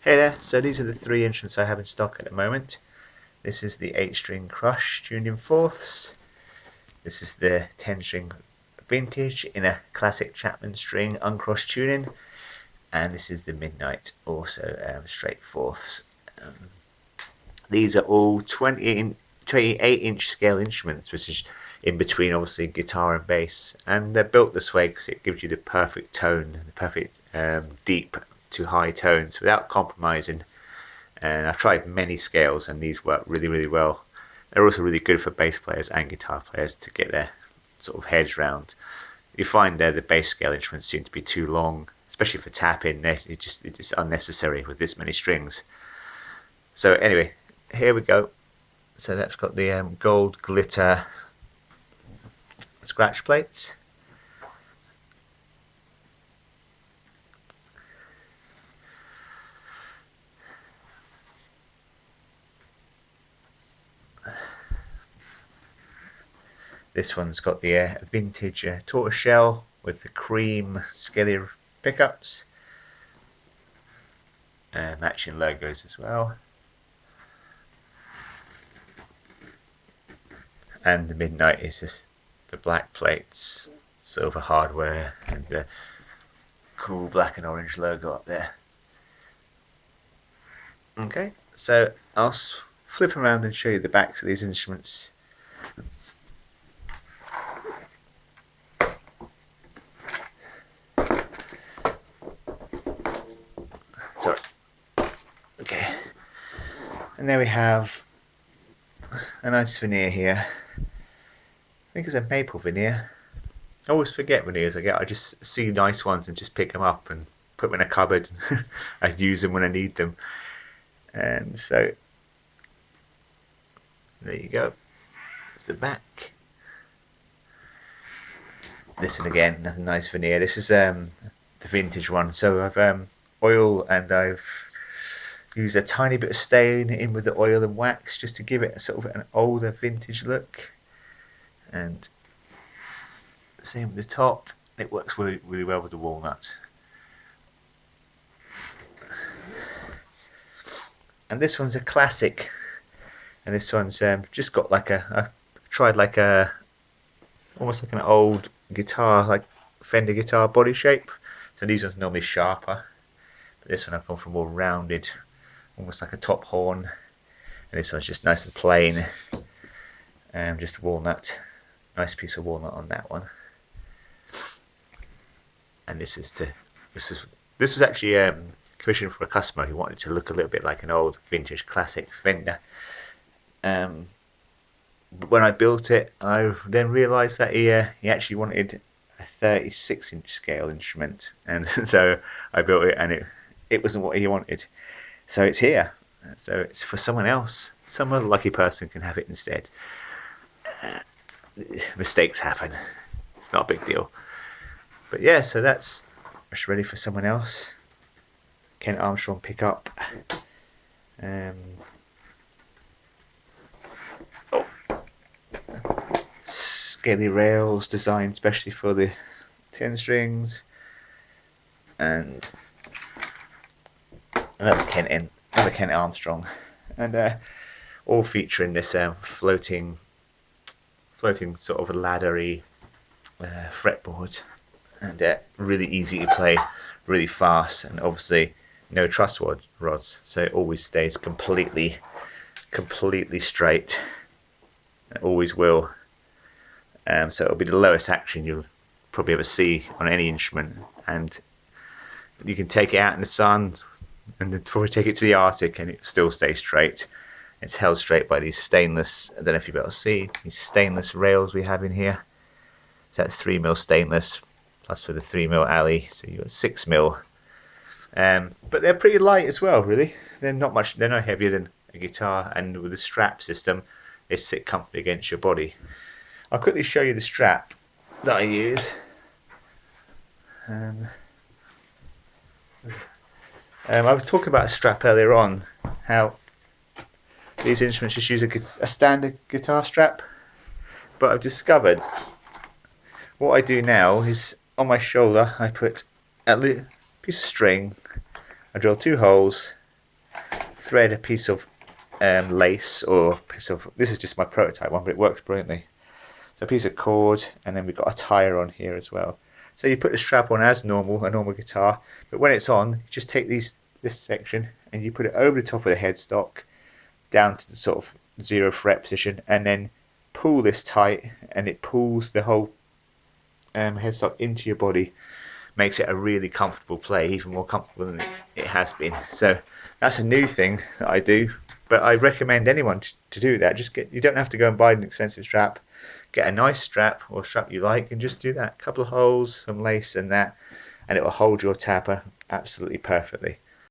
Hey there, so these are the three instruments I have in stock at the moment. This is the 8-string Crush tuned in fourths. This is the 10-string Vintage in a classic Chapman string uncrossed tuning. And this is the Midnight, also straight fourths. These are all 28-inch scale instruments, which is in between obviously guitar and bass. And they're built this way because it gives you the perfect tone, the perfect deep to high tones without compromising. And I've tried many scales and these work really, really well. They're also really good for bass players and guitar players to get their sort of heads round. You find the bass scale instruments seem to be too long, especially for tapping. It's just unnecessary with this many strings. So anyway, here we go. So that's got the gold glitter scratch plates. This one's got the vintage tortoiseshell with the cream scaly pickups. Matching logos as well. And the Midnight is just the black plates, silver hardware, and the cool black and orange logo up there. Okay, so I'll flip around and show you the backs of these instruments. Sorry. Okay, and there we have a nice veneer here. I think it's a maple veneer. I always forget veneers I get. I just see nice ones and just pick them up and put them in a cupboard. I use them when I need them. And so there you go. It's the back. This one again, another nice veneer. This is the vintage one. So I've oil and I've used a tiny bit of stain in with the oil and wax just to give it a sort of an older vintage look. And same with the top. It works really, really well with the walnut. And this one's a classic. And this one's just got like I tried like almost like an old guitar, like Fender guitar body shape. So these ones are normally sharper. But this one I've gone for more rounded, almost like a top horn. And this one's just nice and plain. Just walnut. Nice piece of walnut on that one. And this was actually commissioned for a customer who wanted to look a little bit like an old vintage classic Fender. But when I built it, I then realised that he actually wanted a 36-inch scale instrument, and so I built it, and it wasn't what he wanted. So it's here. So it's for someone else. Some other lucky person can have it instead. Mistakes happen. It's not a big deal. But yeah, so that's ready for someone else. Ken Armstrong pickup. Scaly rails designed especially for the 10 strings. And another Ken Armstrong. And all featuring this floating sort of a laddery fretboard, and really easy to play, really fast, and obviously no truss rods, so it always stays completely straight. It always will. So it'll be the lowest action you'll probably ever see on any instrument, and you can take it out in the sun and then probably take it to the Arctic and it still stays straight. It's held straight by these stainless, I don't know if you'll be able to see, these stainless rails we have in here. So that's 3mm stainless, plus for the 3mm alley, so you've got 6mm. But they're pretty light as well, really. They're no heavier than a guitar, and with the strap system, they sit comfortably against your body. I'll quickly show you the strap that I use. I was talking about a strap earlier on, how these instruments just use a standard guitar strap, but I've discovered what I do now is on my shoulder I put a piece of string, I drill 2 holes, thread a piece of lace or piece of, this is just my prototype one, but it works brilliantly. So a piece of cord, and then we've got a tire on here as well. So you put the strap on as normal, a normal guitar, but when it's on, you just take this section and you put it over the top of the headstock down to the sort of 0 fret position, and then pull this tight, and it pulls the whole headstock into your body. Makes it a really comfortable play, even more comfortable than it has been. So that's a new thing that I do, but I recommend anyone to do that. You don't have to go and buy an expensive strap. Get a nice strap or strap you like, and just do that. A couple of holes, some lace, and it will hold your tapper absolutely perfectly.